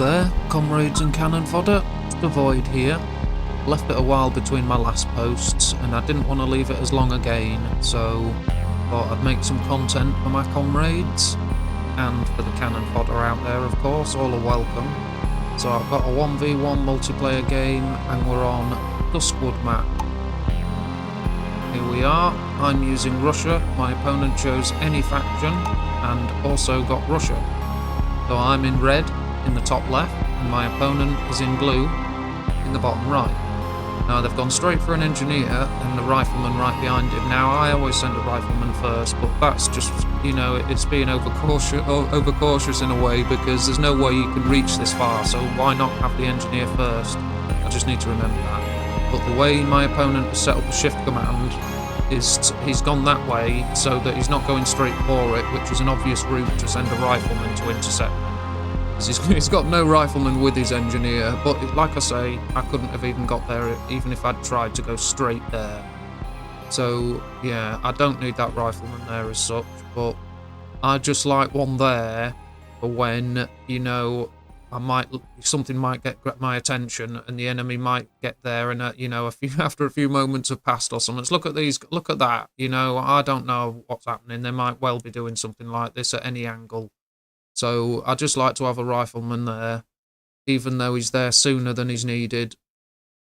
there, comrades and cannon fodder. It's Dvoid here. Left it a while between my last posts, and I didn't want to leave it as long again, so thought I'd make some content for my comrades, and for the cannon fodder out there, of course, all are welcome. So I've got a 1v1 multiplayer game, and we're on Duskwood map. Here we are. I'm using Russia. My opponent chose any faction, and also got Russia. So I'm in red in the top left, and my opponent is in blue in the bottom right. Now they've gone straight for an engineer and the rifleman right behind him. Now I always send a rifleman first, but that's just, you know, it's being overcautious in a way, because there's no way you can reach this far, so why not have the engineer first? I just need to remember that. But the way my opponent has set up a shift command is he's gone that way so that he's not going straight for it, which is an obvious route to send a rifleman to intercept. He's got no rifleman with his engineer, but like I say, I couldn't have even got there even if I'd tried to go straight there. So yeah, I don't need that rifleman there as such, but I just like one there for when, you know, something might get my attention and the enemy might get there, and you know, after a few moments have passed or something. Look at these, look at that. You know, I don't know what's happening. They might well be doing something like this at any angle. So I just like to have a rifleman there, even though he's there sooner than he's needed.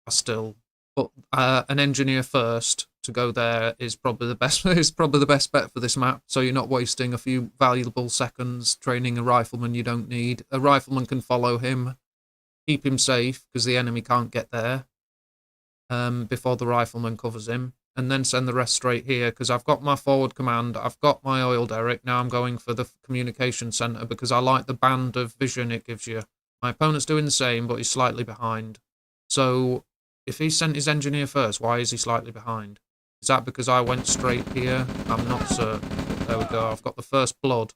But an engineer first to go there is probably the best. Is probably the best bet for this map. So you're not wasting a few valuable seconds training a rifleman you don't need. A rifleman can follow him, keep him safe because the enemy can't get there before the rifleman covers him, and then send the rest straight here, because I've got my forward command, I've got my oil derrick. Now I'm going for the communication centre because I like the band of vision it gives you. My opponent's doing the same, but he's slightly behind. So if he sent his engineer first, why is he slightly behind? Is that because I went straight here? I'm not certain. There we go, I've got the first blood.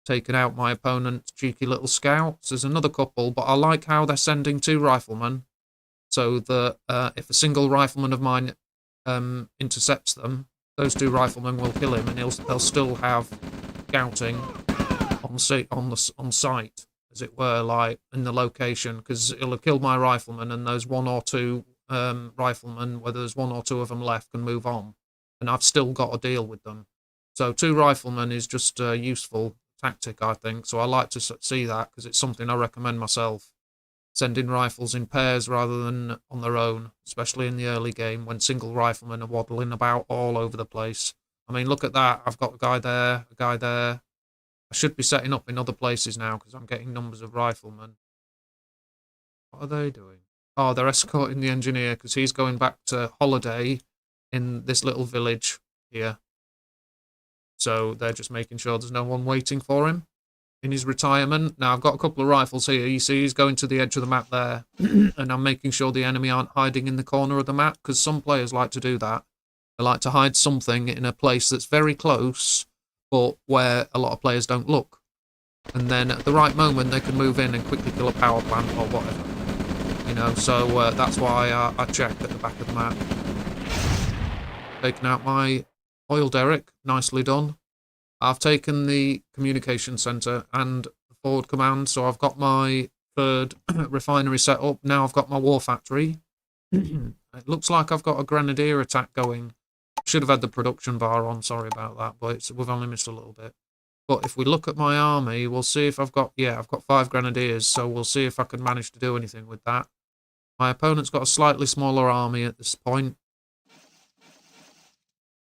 Taken out my opponent's cheeky little scouts. There's another couple, but I like how they're sending two riflemen, so that if a single rifleman of mine intercepts them, those two riflemen will kill him, and they'll still have scouting on site, as it were, like in the location, because it'll have killed my rifleman, and those one or two riflemen, whether there's one or two of them left, can move on, and I've still got to deal with them. So two riflemen is just a useful tactic, I think. So I like to see that, because it's something I recommend myself. Sending rifles in pairs rather than on their own, especially in the early game when single riflemen are waddling about all over the place. I mean, look at that. I've got a guy there, a guy there. I should be setting up in other places now because I'm getting numbers of riflemen. What are they doing? Oh, they're escorting the engineer because he's going back to holiday in this little village here. So they're just making sure there's no one waiting for him in his retirement. Now I've got a couple of rifles here. You see he's going to the edge of the map there, and I'm making sure the enemy aren't hiding in the corner of the map, because some players like to do that. They like to hide something in a place that's very close, but where a lot of players don't look. And then at the right moment they can move in and quickly kill a power plant or whatever. You know, so that's why I check at the back of the map. Taking out my oil derrick, nicely done. I've taken the communication centre and the forward command, so I've got my third refinery set up. Now I've got my war factory. It looks like I've got a grenadier attack going. Should have had the production bar on, sorry about that, but we've only missed a little bit. But if we look at my army, we'll see if I've got 5 grenadiers, so we'll see if I can manage to do anything with that. My opponent's got a slightly smaller army at this point,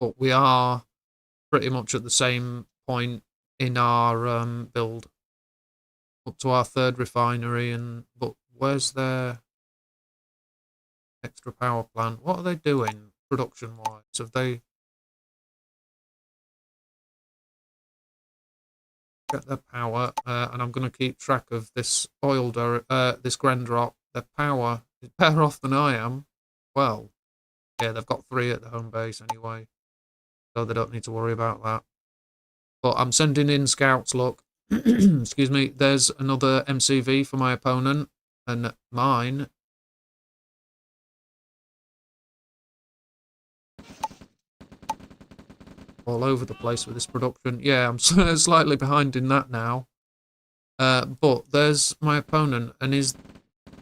but we are pretty much at the same point in our build, up to our third refinery. But where's their extra power plant? What are they doing production wise? Have they get their power? And I'm going to keep track of this this Gren drop. Their power is better off than I am. Well, yeah, they've got 3 at the home base anyway, so they don't need to worry about that. But I'm sending in scouts, look. Excuse me. There's another MCV for my opponent, and mine all over the place with this production. Yeah, I'm slightly behind in that now. But there's my opponent, and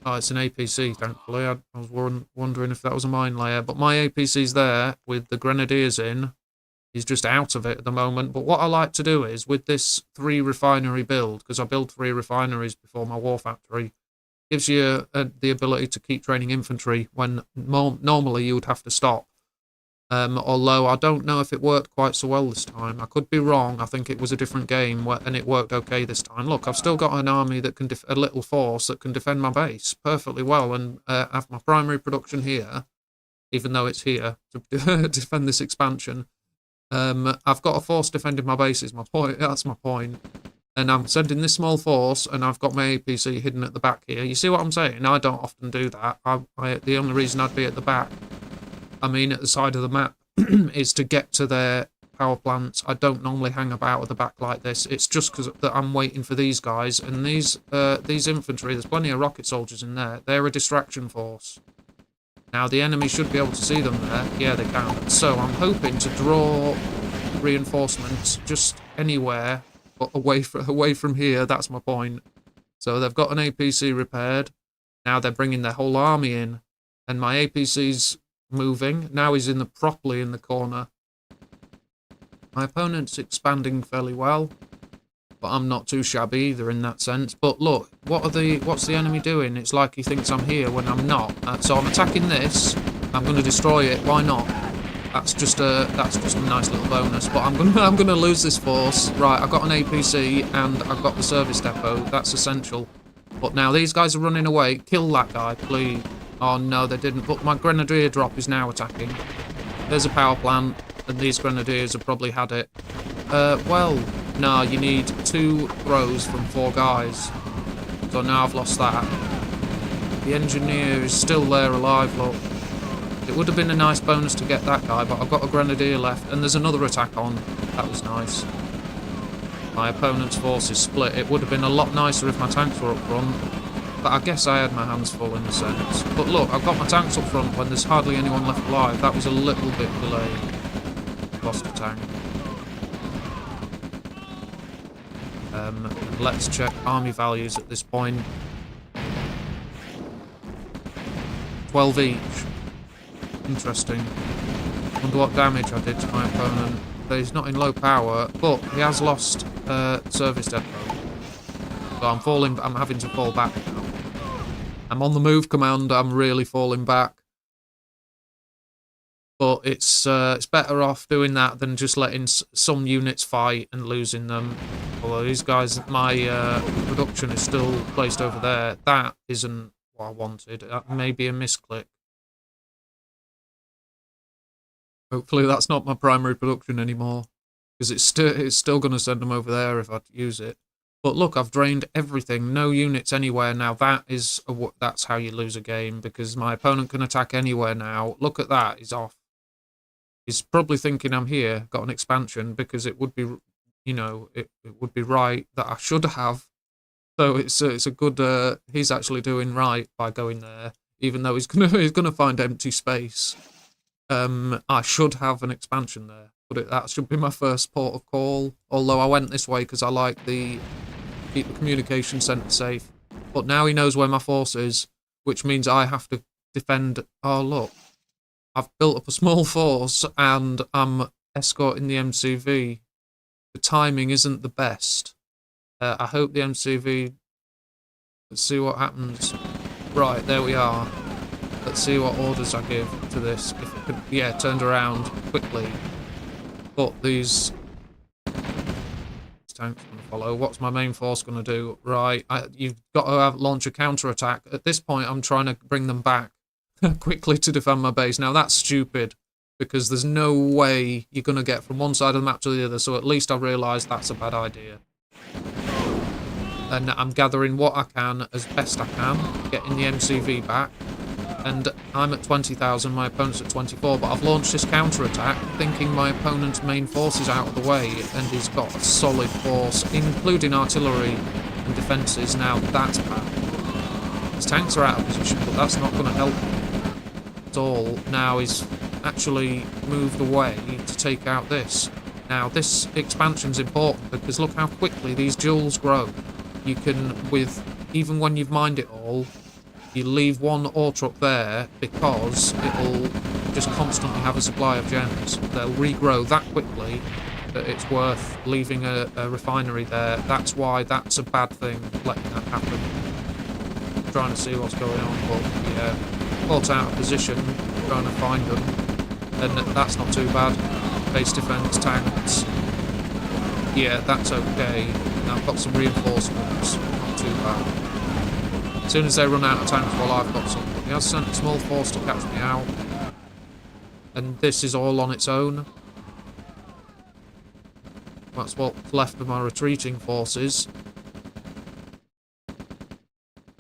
oh, it's an APC, thankfully. I was wondering if that was a mine layer. But my APC's there with the grenadiers in. He's just out of it at the moment. But what I like to do is, with this 3 refinery build, because I built 3 refineries before my war factory, gives you the ability to keep training infantry when normally you would have to stop. Although I don't know if it worked quite so well this time. I could be wrong. I think it was a different game and it worked okay this time. Look, I've still got an army that can a little force that can defend my base perfectly well and have my primary production here, even though it's here to defend this expansion. I've got a force defending my base is my point. That's my point. And I'm sending this small force, and I've got my APC hidden at the back here. You see what I'm saying? I don't often do that. The only reason I'd be at the back, I mean at the side of the map, is to get to their power plants. I don't normally hang about at the back like this. It's just because that I'm waiting for these guys. And these infantry, there's plenty of rocket soldiers in there. They're a distraction force. Now, the enemy should be able to see them there. Yeah, they can. So I'm hoping to draw reinforcements just anywhere, but away from here. That's my point. So they've got an APC repaired. Now they're bringing their whole army in. And my APC's moving. Now he's properly in the corner. My opponent's expanding fairly well. But I'm not too shabby either in that sense. But look, what's the enemy doing? It's like he thinks I'm here when I'm not. So I'm attacking this. I'm going to destroy it. Why not? That's just a nice little bonus. But I'm gonna lose this force. Right, I've got an APC and I've got the service depot. That's essential. But now these guys are running away. Kill that guy, please. Oh no, they didn't. But my grenadier drop is now attacking. There's a power plant, and these grenadiers have probably had it. Well. No, you need 2 throws from 4 guys. So now I've lost that. The engineer is still there alive, look. It would have been a nice bonus to get that guy, but I've got a grenadier left, and there's another attack on. That was nice. My opponent's force is split. It would have been a lot nicer if my tanks were up front, but I guess I had my hands full in a sense. But look, I've got my tanks up front when there's hardly anyone left alive. That was a little bit delayed. Lost a tank. Let's check army values at this point. 12 each. Interesting. Wonder what damage I did to my opponent. He's not in low power, but he has lost service depot. So I'm having to fall back now. I'm on the move command, I'm really falling back. But it's better off doing that than just letting some units fight and losing them. Although these guys, my production is still placed over there. That isn't what I wanted. That may be a misclick. Hopefully that's not my primary production anymore. Because it's still going to send them over there if I use it. But look, I've drained everything. No units anywhere now. That's how you lose a game. Because my opponent can attack anywhere now. Look at that. He's off. He's probably thinking I'm here, got an expansion, because it would be, you know, it would be right that I should have. So it's a good. He's actually doing right by going there, even though he's gonna find empty space. I should have an expansion there, but that should be my first port of call. Although I went this way because I like keep the communication centre safe. But now he knows where my force is, which means I have to defend. Oh look. I've built up a small force and I'm escorting the MCV. The timing isn't the best. I hope the MCV... Let's see what happens. Right, there we are. Let's see what orders I give to this. If it could, yeah, turned around quickly. But these tanks going to follow. What's my main force going to do? Right, you've got to launch a counter-attack. At this point, I'm trying to bring them back quickly to defend my base. Now that's stupid because there's no way you're going to get from one side of the map to the other, so at least I realised that's a bad idea. And I'm gathering what I can as best I can, getting the MCV back, and I'm at 20,000, my opponent's at 24, but I've launched this counter-attack thinking my opponent's main force is out of the way and he's got a solid force, including artillery and defences. Now that's bad. His tanks are out of position, but that's not going to help at all. Now he's actually moved away to take out this. Now this expansion's important because look how quickly these duels grow. you can, even when you've mined it all, you leave one ore truck there because it'll just constantly have a supply of gems. They'll regrow that quickly that it's worth leaving a refinery there. That's why that's a bad thing, letting that happen. I'm trying to see what's going on, but yeah, caught out of position, trying to find them, and that's not too bad. Base defense tanks, yeah, that's okay. Now I've got some reinforcements, not too bad. As soon as they run out of tanks, well, I've got some. He has sent a small force to catch me out, and this is all on its own. That's what's left of my retreating forces.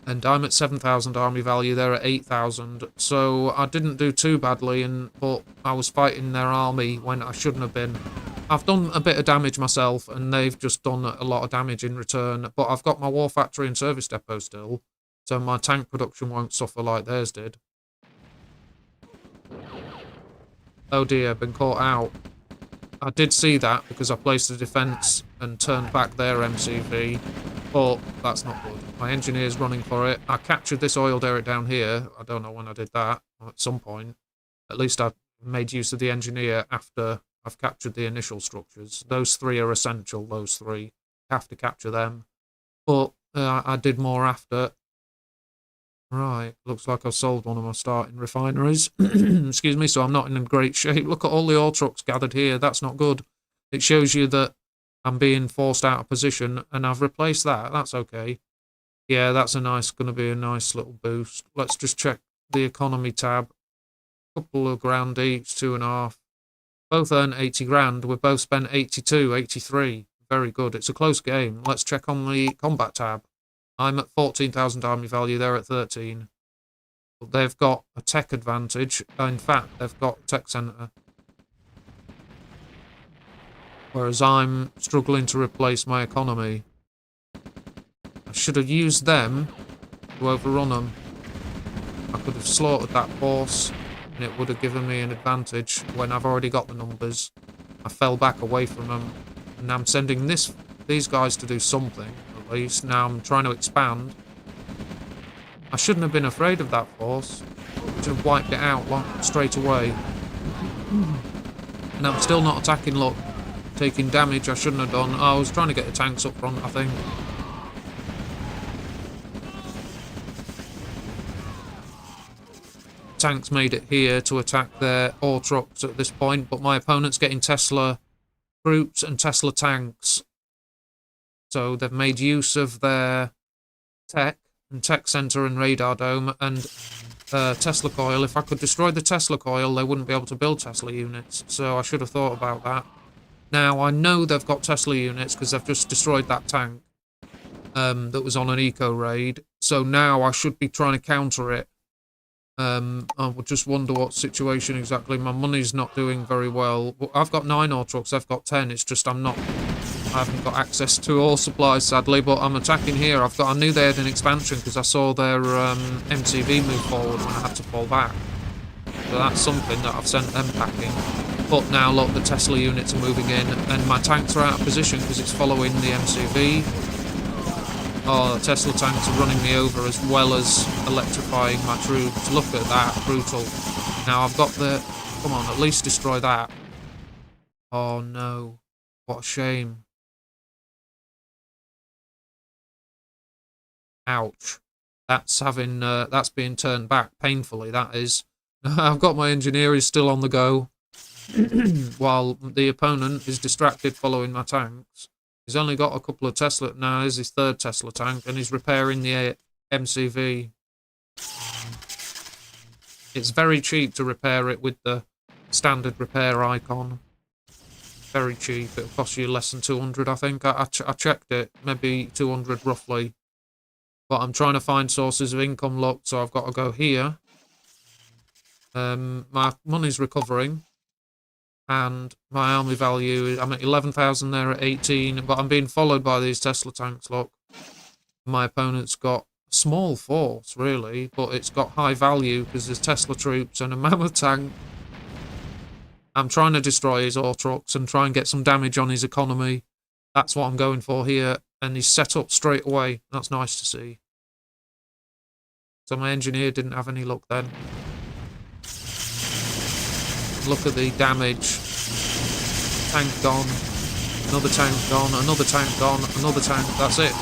And I'm at 7,000 army value, they're at 8,000. So I didn't do too badly, but I was fighting their army when I shouldn't have been. I've done a bit of damage myself, and they've just done a lot of damage in return. But I've got my war factory and service depot still, so my tank production won't suffer like theirs did. Oh dear, been caught out. I did see that because I placed the defence and turned back their MCV, but that's not good. My engineer's running for it. I captured this oil derrick down here. I don't know when I did that, at some point. At least I made use of the engineer after I've captured the initial structures. Those three are essential, those three. Have to capture them. But I did more after. Right, looks like I've sold one of my starting refineries. Excuse me, so I'm not in great shape. Look at all the ore trucks gathered here. That's not good. It shows you that I'm being forced out of position, and I've replaced that. That's okay. Yeah, that's gonna be a nice little boost. Let's just check the economy tab. Couple of grand each, 2.5. Both earn 80 grand. We've both spent 82, 83. Very good. It's a close game. Let's check on the combat tab. I'm at 14,000 army value, they're at 13. But they've got a tech advantage. In fact, they've got a tech centre. Whereas I'm struggling to replace my economy. I should have used them to overrun them. I could have slaughtered that force, and it would have given me an advantage when I've already got the numbers. I fell back away from them, and I'm sending these guys to do something. Least. Now I'm trying to expand. I shouldn't have been afraid of that force. I should have wiped it out straight away. And I'm still not attacking, look. Taking damage I shouldn't have done. I was trying to get the tanks up front, I think. Tanks made it here to attack their ore trucks at this point, but my opponent's getting Tesla troops and Tesla tanks. So they've made use of their tech and tech center and radar dome and Tesla coil. If I could destroy the Tesla coil, they wouldn't be able to build Tesla units. So I should have thought about that. Now, I know they've got Tesla units because they've just destroyed that tank that was on an eco raid. So now I should be trying to counter it. I would just wonder what situation exactly. My money's not doing very well. I've got 9 ore trucks, I've got 10. It's just I haven't got access to all supplies, sadly, but I'm attacking here. I knew they had an expansion because I saw their MCV move forward when I had to fall back. So that's something that I've sent them packing. But now, look, the Tesla units are moving in, and my tanks are out of position because it's following the MCV. Oh, the Tesla tanks are running me over as well as electrifying my troops. Look at that, brutal. Now I've got the... Come on, at least destroy that. Oh no, what a shame. Ouch. That's being turned back painfully, that is. I've got my engineer, he's still on the go. While the opponent is distracted following my tanks. He's only got a couple of Tesla. Now there's his 3rd Tesla tank, and he's repairing the MCV. It's very cheap to repair it with the standard repair icon. Very cheap. It'll cost you less than 200, I think. I checked it. Maybe 200 roughly. But I'm trying to find sources of income, look, so I've got to go here. My money's recovering. And my army value, I'm at 11,000, they're at 18. But I'm being followed by these Tesla tanks, look. My opponent's got a small force, really. But it's got high value because there's Tesla troops and a mammoth tank. I'm trying to destroy his ore trucks and try and get some damage on his economy. That's what I'm going for here. and he's set up straight away. That's nice to see. So my engineer didn't have any luck then. Look at the damage. Tank gone. Another tank gone. Another tank gone. Another tank. That's it.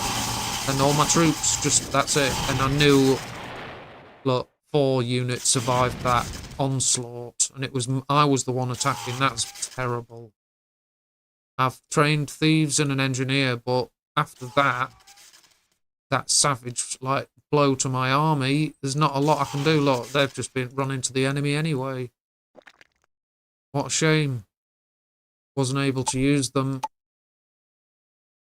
And all my troops, just, that's it. And I knew, look, 4 units survived that onslaught. And I was the one attacking. That's terrible. I've trained thieves and an engineer, but after that, that savage, like, blow to my army, there's not a lot I can do. Look, they've just been run into the enemy anyway. What a shame. Wasn't able to use them.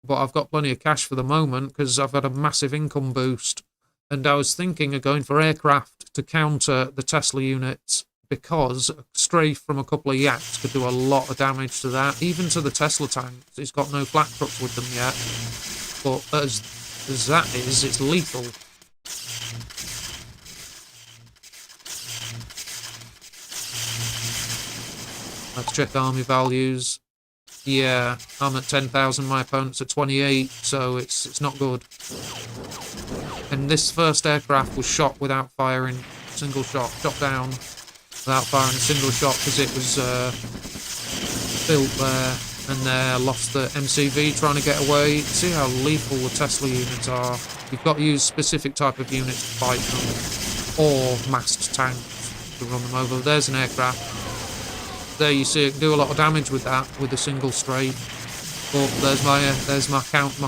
But I've got plenty of cash for the moment because I've had a massive income boost. And I was thinking of going for aircraft to counter the Tesla units because a strafe from a couple of yaks could do a lot of damage to that. Even to the Tesla tanks. It's got no flak trucks with them yet. But as that is, it's lethal. Let's check army values. Yeah, I'm at 10,000, my opponent's at 28, so it's not good. And this first aircraft was shot without firing a single shot. Shot down without firing a single shot because it was built there. And there, lost the MCV trying to get away. See how lethal the Tesla units are. You've got to use specific type of units to fight them. Or massed tanks to run them over. There's an aircraft. There you see it can do a lot of damage with that, with a single strafe. But there's my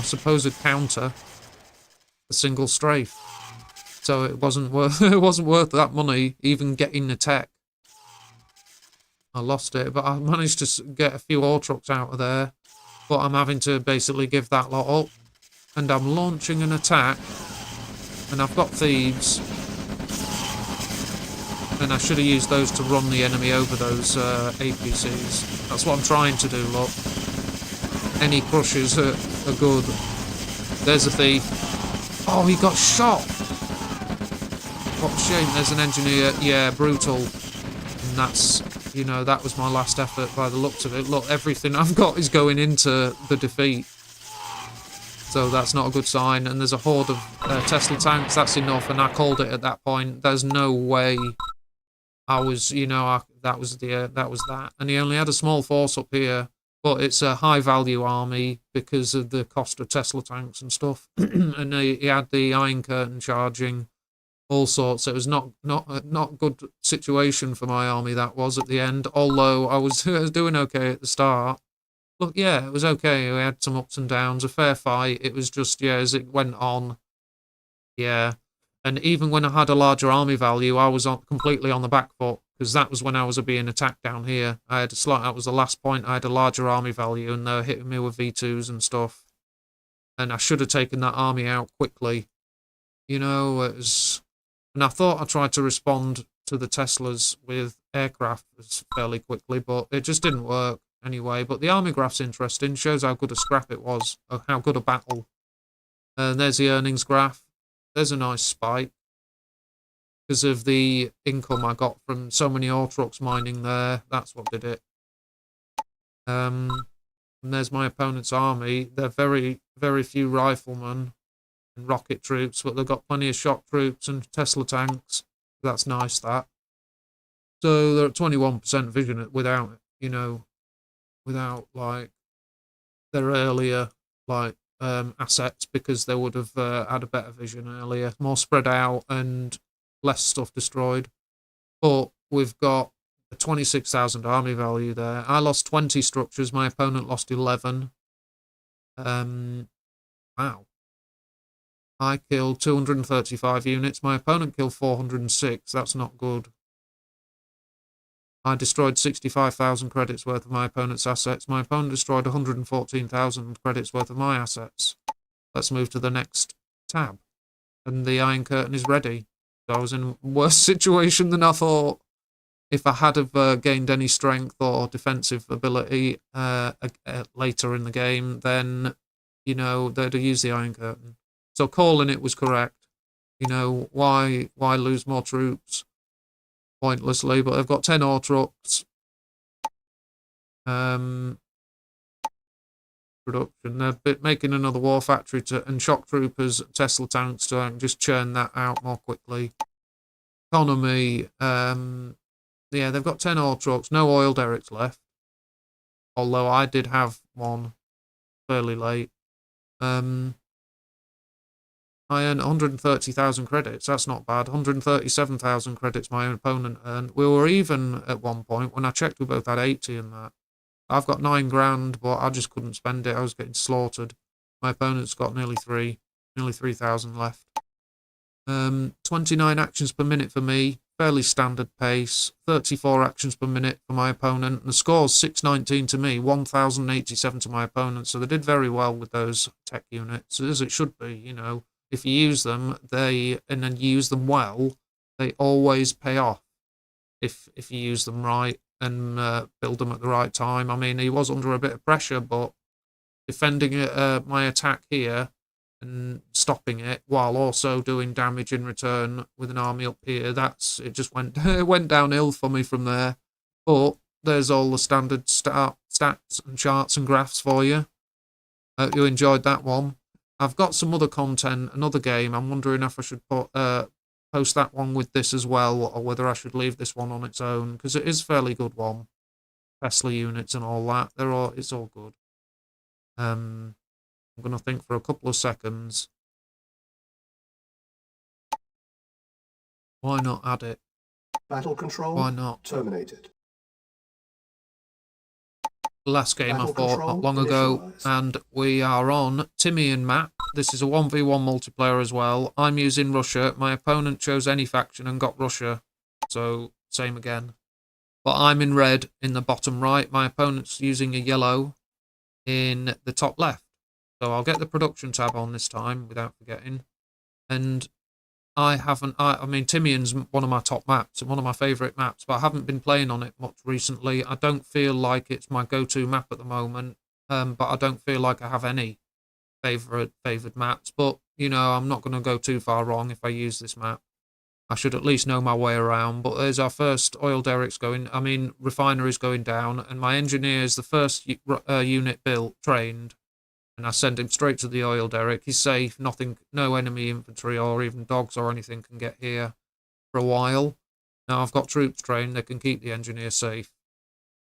supposed counter, a single strafe. So it wasn't worth that money, even getting the tech. I lost it, but I managed to get a few ore trucks out of there. But I'm having to basically give that lot up, and I'm launching an attack, and I've got thieves. And I should have used those to run the enemy over those APCs. That's what I'm trying to do, look. Any crushes are good. There's a thief. Oh, he got shot! What a shame, there's an engineer. Yeah, brutal. And that's, you know, that was my last effort by the looks of it. Look, everything I've got is going into the defeat. So that's not a good sign. And there's a horde of Tesla tanks. That's enough, and I called it at that point. There's no way... I was, you know, that was that. And he only had a small force up here, but it's a high-value army because of the cost of Tesla tanks and stuff. And he had the Iron Curtain charging, all sorts. It was not a good situation for my army, that was, at the end, although I was doing okay at the start. Look, yeah, it was okay. We had some ups and downs, a fair fight. It was just, yeah, as it went on, yeah. And even when I had a larger army value, I was completely on the back foot, because that was when I was being attacked down here. That was the last point. I had a larger army value, and they were hitting me with V2s and stuff. And I should have taken that army out quickly. You know, and I thought I tried to respond to the Teslas with aircraft fairly quickly, but it just didn't work anyway. But the army graph's interesting, shows how good a scrap it was, or how good a battle. And there's the earnings graph. There's a nice spike because of the income I got from so many ore trucks mining there. That's what did it. And there's my opponent's army. They're very, very few riflemen and rocket troops, but they've got plenty of shock troops and Tesla tanks. That's nice, that. So they're at 21% vision without, you know, without, like, their earlier, like, assets, because they would have had a better vision earlier, more spread out and less stuff destroyed. But we've got a 26,000 army value there. I lost 20 structures, my opponent lost 11. Wow. I killed 235 units, my opponent killed 406. That's not good. I destroyed 65,000 credits worth of my opponent's assets. My opponent destroyed 114,000 credits worth of my assets. Let's move to the next tab. And the Iron Curtain is ready. So I was in a worse situation than I thought. If I had have gained any strength or defensive ability later in the game, then, you know, they'd have used the Iron Curtain. So calling it was correct. You know, why lose more troops pointlessly? But I've got 10 ore trucks. production. They're making another war factory and shock troopers, Tesla tanks to just churn that out more quickly. Economy, yeah, they've got 10 oil trucks, no oil derricks left. Although I did have one fairly late. I earned 130,000 credits. That's not bad. 137,000 credits my opponent earned. We were even at one point. When I checked, we both had 80 in that. I've got 9 grand, but I just couldn't spend it. I was getting slaughtered. My opponent's got nearly 3,000 left. 29 actions per minute for me. Fairly standard pace. 34 actions per minute for my opponent. And the score's 619 to me, 1,087 to my opponent. So they did very well with those tech units, as it should be, you know. If you use them, and then you use them well, they always pay off. If you use them right and build them at the right time. I mean, he was under a bit of pressure, but defending my attack here and stopping it while also doing damage in return with an army up here, it just went went downhill for me from there. But there's all the standard stats and charts and graphs for you. Hope you enjoyed that one. I've got some other content, another game. I'm wondering if I should post that one with this as well, or whether I should leave this one on its own, because it is a fairly good one. Tesla units and all that, it's all good. I'm going to think for a couple of seconds. Why not add it? Battle control. Why not? Terminated. Last game I fought not long ago, and we are on Timian map. This is a 1v1 multiplayer as well. I'm using Russia. My opponent chose any faction and got Russia, so same again. But I'm in red in the bottom right. My opponent's using a yellow in the top left. So I'll get the production tab on this time without forgetting. And I mean, Timian's one of my top maps and one of my favourite maps, but I haven't been playing on it much recently. I don't feel like it's my go-to map at the moment, but I don't feel like I have any favoured maps. But, you know, I'm not going to go too far wrong if I use this map. I should at least know my way around. But there's our first oil derricks refineries going down, and my engineer is the first unit trained. And I send him straight to the oil derrick. He's safe. No enemy infantry or even dogs or anything can get here for a while. Now I've got troops trained. They can keep the engineer safe.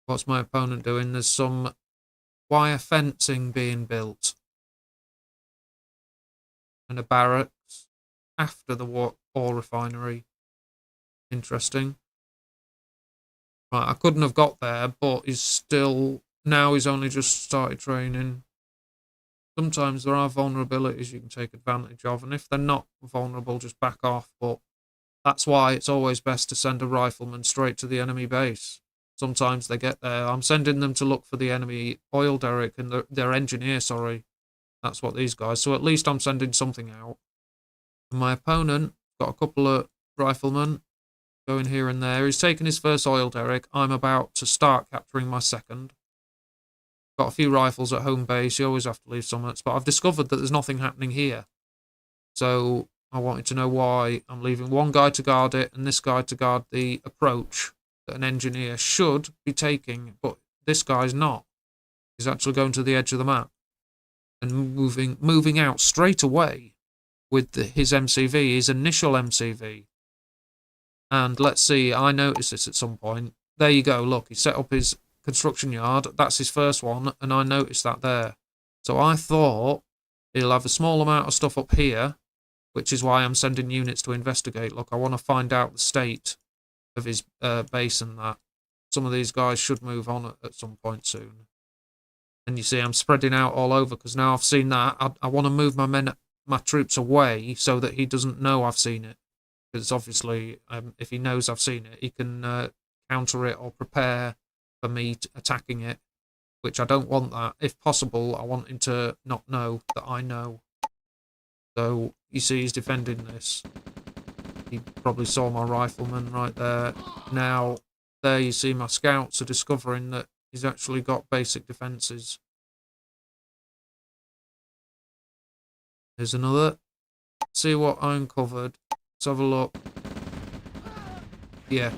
What's my opponent doing? There's some wire fencing being built. And a barracks after the oil refinery. Interesting. Right, I couldn't have got there, but he's only just started training. Sometimes there are vulnerabilities you can take advantage of, and if they're not vulnerable, just back off. But that's why it's always best to send a rifleman straight to the enemy base. Sometimes they get there. I'm sending them to look for the enemy oil derrick and their engineer, sorry. That's what these guys. So at least I'm sending something out. And my opponent got a couple of riflemen going here and there. He's taken his first oil derrick. I'm about to start capturing my second. Got a few rifles at home base. You always have to leave some, but I've discovered that there's nothing happening here. So I wanted to know why I'm leaving one guy to guard it and this guy to guard the approach that an engineer should be taking, but this guy's not. He's actually going to the edge of the map and moving out straight away with his MCV, his initial MCV. And let's see, I noticed this at some point. There you go, look, he set up his construction yard. That's his first one, and I noticed that there. So I thought he'll have a small amount of stuff up here, which is why I'm sending units to investigate. Look, I want to find out the state of his base and that. Some of these guys should move on at some point soon. And you see, I'm spreading out all over because now I've seen that. I want to move my troops away so that he doesn't know I've seen it. Because obviously, if he knows I've seen it, he can counter it or prepare for me attacking it, which I don't want that. If possible, I want him to not know that I know. So, you see he's defending this. He probably saw my rifleman right there. Now, there you see my scouts are discovering that he's actually got basic defences. Here's another. See what I uncovered. Let's have a look. Yeah.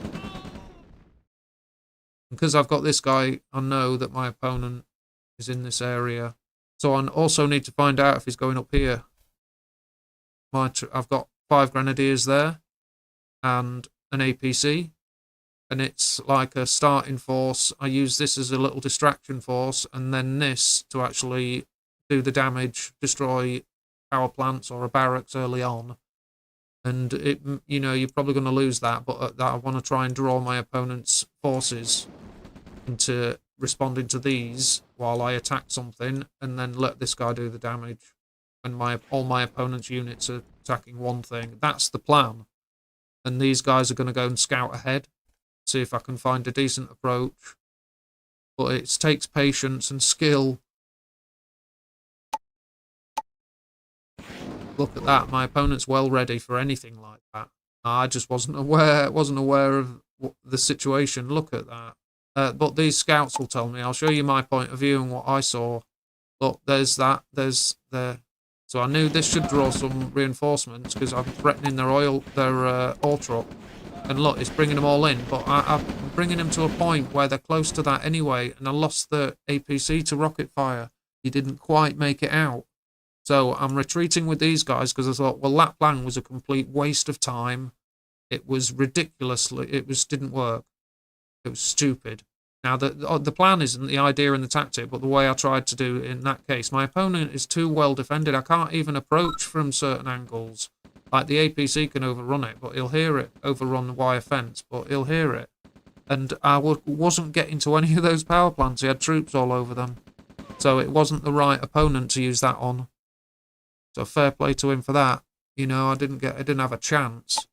Because I've got this guy, I know that my opponent is in this area. So I also need to find out if he's going up here. I've got 5 grenadiers there and an APC, and it's like a starting force. I use this as a little distraction force, and then this to actually do the damage, destroy power plants or a barracks early on. And it, you know, you're probably going to lose that, but I want to try and draw my opponent's forces into responding to these while I attack something, and then let this guy do the damage. And all my opponent's units are attacking one thing. That's the plan. And these guys are going to go and scout ahead, see if I can find a decent approach. But it takes patience and skill. Look at that, my opponent's well ready for anything like that. I just wasn't aware of the situation. Look at that. But these scouts will tell me. I'll show you my point of view and what I saw. Look, there's that. There's there. So I knew this should draw some reinforcements because I'm threatening their ore truck. And look, it's bringing them all in. But I'm bringing them to a point where they're close to that anyway. And I lost the APC to rocket fire. He didn't quite make it out. So I'm retreating with these guys because I thought, well, that plan was a complete waste of time. It was ridiculously, didn't work. It was stupid. Now, the plan isn't the idea and the tactic, but the way I tried to do in that case. My opponent is too well defended. I can't even approach from certain angles. Like the APC can overrun it, but he'll hear it. Overrun the wire fence, but he'll hear it. And I wasn't getting to any of those power plants. He had troops all over them. So it wasn't the right opponent to use that on. So fair play to him for that. You know, I didn't have a chance.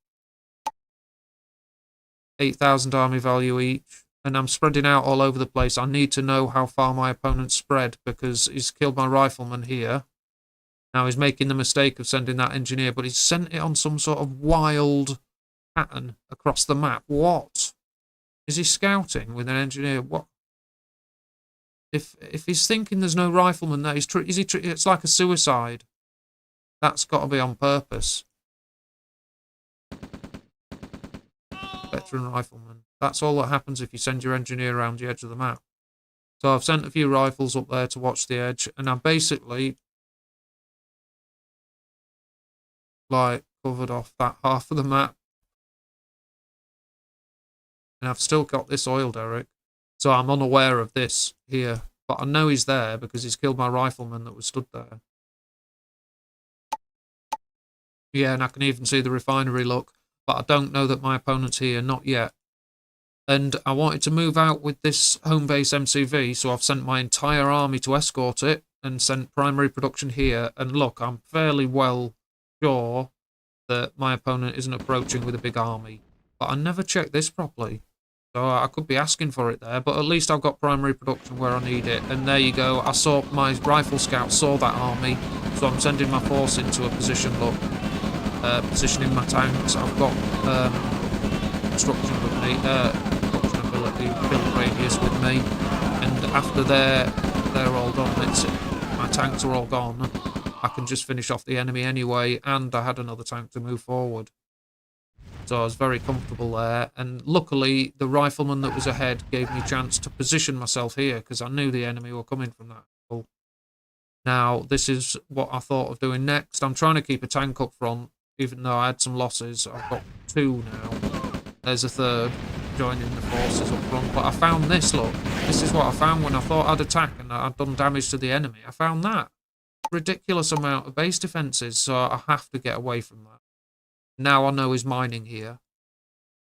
8,000 army value each. And I'm spreading out all over the place. I need to know how far my opponent's spread because he's killed my rifleman here. Now he's making the mistake of sending that engineer, but he's sent it on some sort of wild pattern across the map. What? Is he scouting with an engineer? What? If he's thinking there's no rifleman there, it's like a suicide. That's got to be on purpose. Veteran rifleman. That's all that happens if you send your engineer around the edge of the map. So I've sent a few rifles up there to watch the edge, and I basically like covered off that half of the map. And I've still got this oil derrick. So I'm unaware of this here. But I know he's there because he's killed my rifleman that was stood there. Yeah, and I can even see the refinery look. But I don't know that my opponent's here, not yet. And I wanted to move out with this home base MCV, so I've sent my entire army to escort it and sent primary production here. And look, I'm fairly well sure that my opponent isn't approaching with a big army. But I never checked this properly. So I could be asking for it there, but at least I've got primary production where I need it. And there you go, I saw my rifle scout saw that army, so I'm sending my force into a position, look. Positioning my tanks. I've got construction with me, construction ability, build radius with me, and after they're all done, my tanks are all gone. I can just finish off the enemy anyway, and I had another tank to move forward. So I was very comfortable there, and luckily the rifleman that was ahead gave me a chance to position myself here because I knew the enemy were coming from that angle. Now this is what I thought of doing next. I'm trying to keep a tank up front. Even though I had some losses, I've got 2 now. There's a third joining the forces up front. But I found this, look. This is what I found when I thought I'd attack and I'd done damage to the enemy. I found that. Ridiculous amount of base defences, so I have to get away from that. Now I know he's mining here.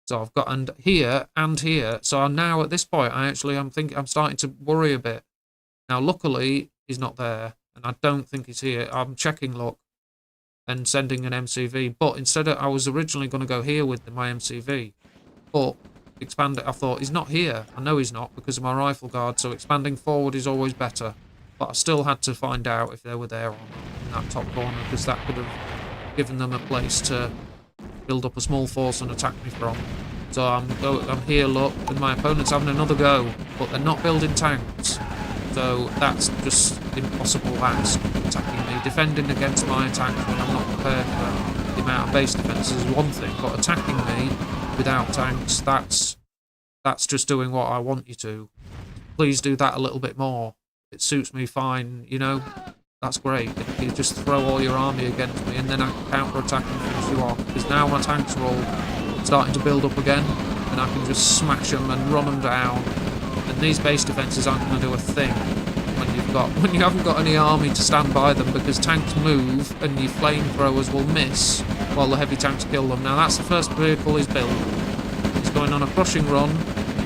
So I've got and here. So now at this point, I'm starting to worry a bit. Now luckily, he's not there. And I don't think he's here. I'm checking, look. And sending an MCV, but instead I was originally going to go here with my MCV, but expand it. I thought he's not here. I know he's not because of my rifle guard, so expanding forward is always better. But I still had to find out if they were there or not in that top corner because that could have given them a place to build up a small force and attack me from. So I'm here, look, and my opponent's having another go, but they're not building tanks. So that's just impossible ask, attacking me. Defending against my attack when I'm not prepared for the amount of base defences is one thing, but attacking me without tanks, that's just doing what I want you to. Please do that a little bit more. it suits me fine, you know. That's great. If you just throw all your army against me and then I can counter-attack and finish you off. Because now my tanks are all starting to build up again, and I can just smash them and run them down. And these base defences aren't going to do a thing when you haven't got any army to stand by them, because tanks move and your flamethrowers will miss while the heavy tanks kill them. Now that's the first vehicle he's built. He's going on a crushing run.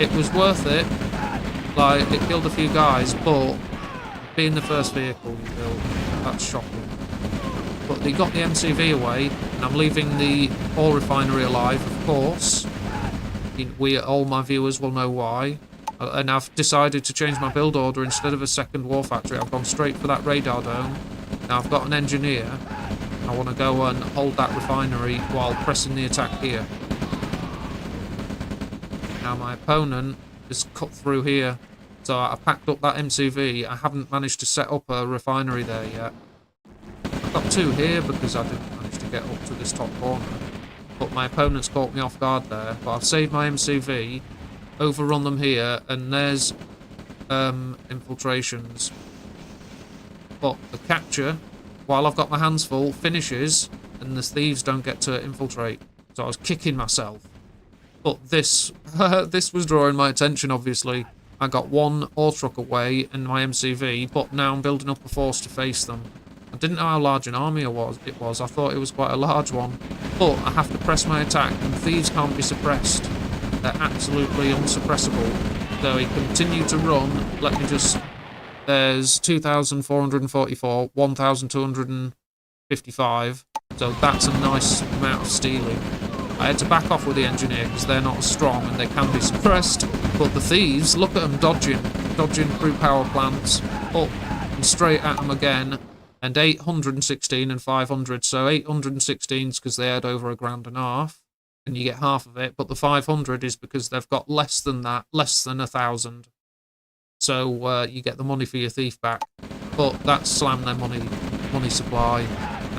It was worth it. Like, it killed a few guys, but being the first vehicle you built, that's shocking. But they got the MCV away, and I'm leaving the ore refinery alive, of course. All my viewers will know why. And I've decided to change my build order. Instead of a second war factory, I've gone straight for that radar dome. Now I've got an engineer. I want to go and hold that refinery while pressing the attack here. Now my opponent is cut through here. So I packed up that MCV. I haven't managed to set up a refinery there yet. I've got two here because I didn't manage to get up to this top corner. But my opponent's caught me off guard there. But I've saved my MCV, overrun them here, and there's infiltrations. But the capture, while I've got my hands full, finishes, and the thieves don't get to infiltrate. So I was kicking myself. But this this was drawing my attention, obviously. I got one ore truck away and my MCV, but now I'm building up a force to face them. I didn't know how large an army it was. I thought it was quite a large one. But I have to press my attack, and thieves can't be suppressed. They're absolutely unsuppressible. So he continued to run. Let me just... There's 2,444, 1,255. So that's a nice amount of stealing. I had to back off with the engineer because they're not as strong and they can be suppressed. But the thieves, look at them dodging through power plants, up and straight at them again. And 816 and 500. So 816 is because they had over $1,500. And you get half of it, but the 500 is because they've got less than that, less than 1,000. So you get the money for your thief back, but that's slammed their money supply.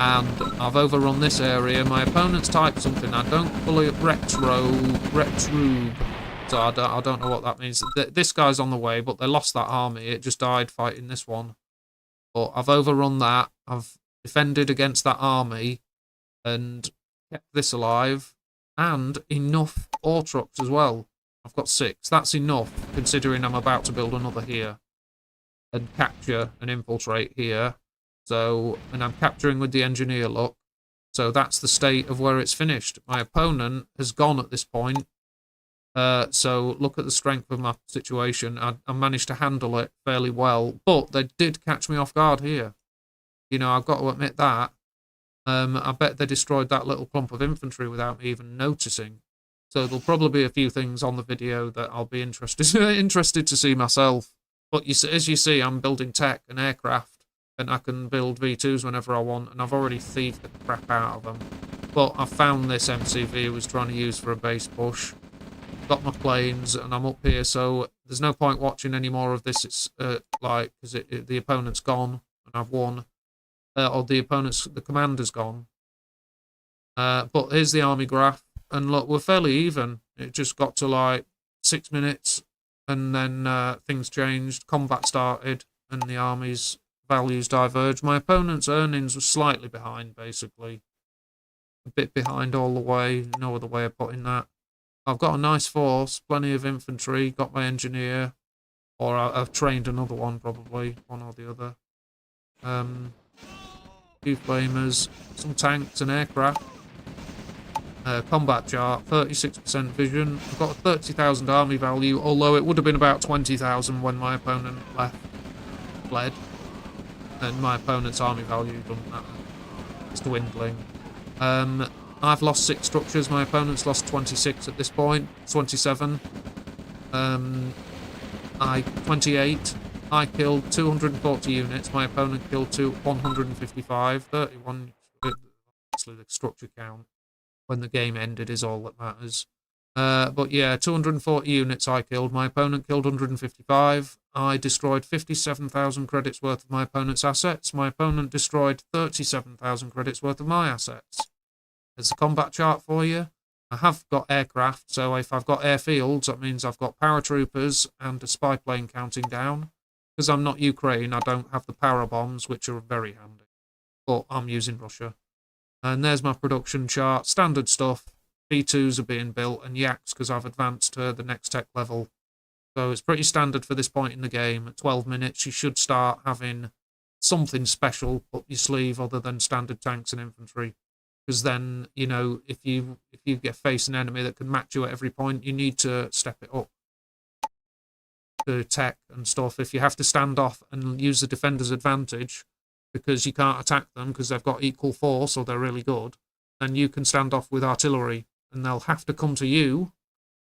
And I've overrun this area. My opponent's typed something. I don't fully retrube, so I don't know what that means. This guy's on the way, but they lost that army. It just died fighting this one. But I've overrun that. I've defended against that army, and kept this alive. And enough ore trucks as well. I've got 6. That's enough, considering I'm about to build another here. And capture and infiltrate here. So, and I'm capturing with the engineer, look. So that's the state of where it's finished. My opponent has gone at this point. So look at the strength of my situation. I managed to handle it fairly well. But they did catch me off guard here. You know, I've got to admit that. I bet they destroyed that little clump of infantry without me even noticing. So there'll probably be a few things on the video that I'll be interested to see myself. But as you see, I'm building tech and aircraft, and I can build V2s whenever I want, and I've already thieved the crap out of them. But I found this MCV I was trying to use for a base push. Got my planes, and I'm up here, so there's no point watching any more of this. It's because the opponent's gone, and I've won. Or the commander's gone. But here's the army graph, and look, we're fairly even. It just got to like 6 minutes, and then things changed. Combat started, and the army's values diverged. My opponent's earnings were slightly behind, basically. A bit behind all the way. No other way of putting that. I've got a nice force, plenty of infantry, got my engineer, or I've trained another one, probably, one or the other. Few flamers, some tanks and aircraft. Combat chart, 36% vision. I've got a 30,000 army value, although it would have been about 20,000 when my opponent fled. And my opponent's army value doesn't matter. It's dwindling. I've lost 6 structures. My opponent's lost 26 at this point. 27. 28. I killed 240 units. My opponent killed 155. 31. Actually, the structure count when the game ended is all that matters. But yeah, 240 units I killed. My opponent killed 155. I destroyed 57,000 credits worth of my opponent's assets. My opponent destroyed 37,000 credits worth of my assets. There's the combat chart for you. I have got aircraft, so if I've got airfields, that means I've got paratroopers and a spy plane counting down. because I'm not Ukraine, I don't have the power bombs, which are very handy. But I'm using Russia. And there's my production chart. Standard stuff. B2s are being built, and Yaks because I've advanced to the next tech level. So it's pretty standard for this point in the game. At 12 minutes, you should start having something special up your sleeve other than standard tanks and infantry. Because then, you know, if you get face an enemy that can match you at every point, you need to step it up to tech and stuff. If you have to stand off and use the defender's advantage because you can't attack them because they've got equal force or they're really good, then you can stand off with artillery and they'll have to come to you,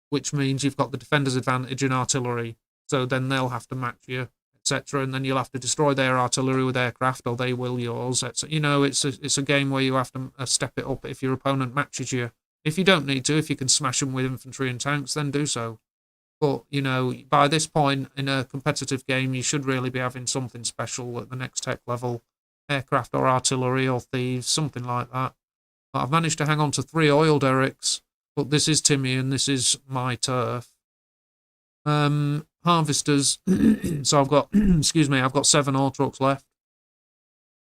which means you've got the defender's advantage in artillery. So then they'll have to match you, etc. And then you'll have to destroy their artillery with aircraft, or they will yours. You know, it's a game where you have to step it up if your opponent matches you. If you don't need to, if you can smash them with infantry and tanks, then do so. But, you know, by this point in a competitive game, you should really be having something special at the next tech level. Aircraft or artillery or thieves, something like that. But I've managed to hang on to 3 oil derricks. But this is Timian, this is my turf. Harvesters. So I've got, excuse me, I've got 7 ore trucks left.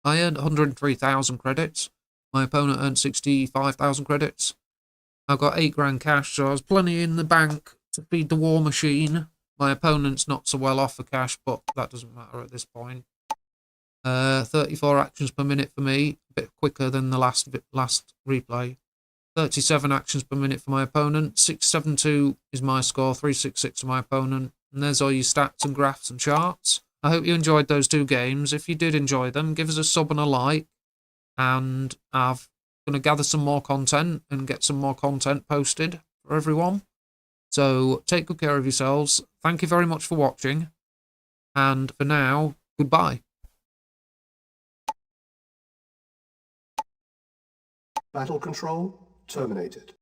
I earned 103,000 credits. My opponent earned 65,000 credits. I've got 8 grand cash, so I was plenty in the bank to feed the war machine. My opponent's not so well off for cash, but that doesn't matter at this point. 34 actions per minute for me, a bit quicker than the last replay. 37 actions per minute for my opponent. 672 is my score, 366 for my opponent. And there's all your stats and graphs and charts. I hope you enjoyed those 2 games. If you did enjoy them, give us a sub and a like. And I'm going to gather some more content and get some more content posted for everyone. So take good care of yourselves. Thank you very much for watching. And for now, goodbye. Battle control terminated.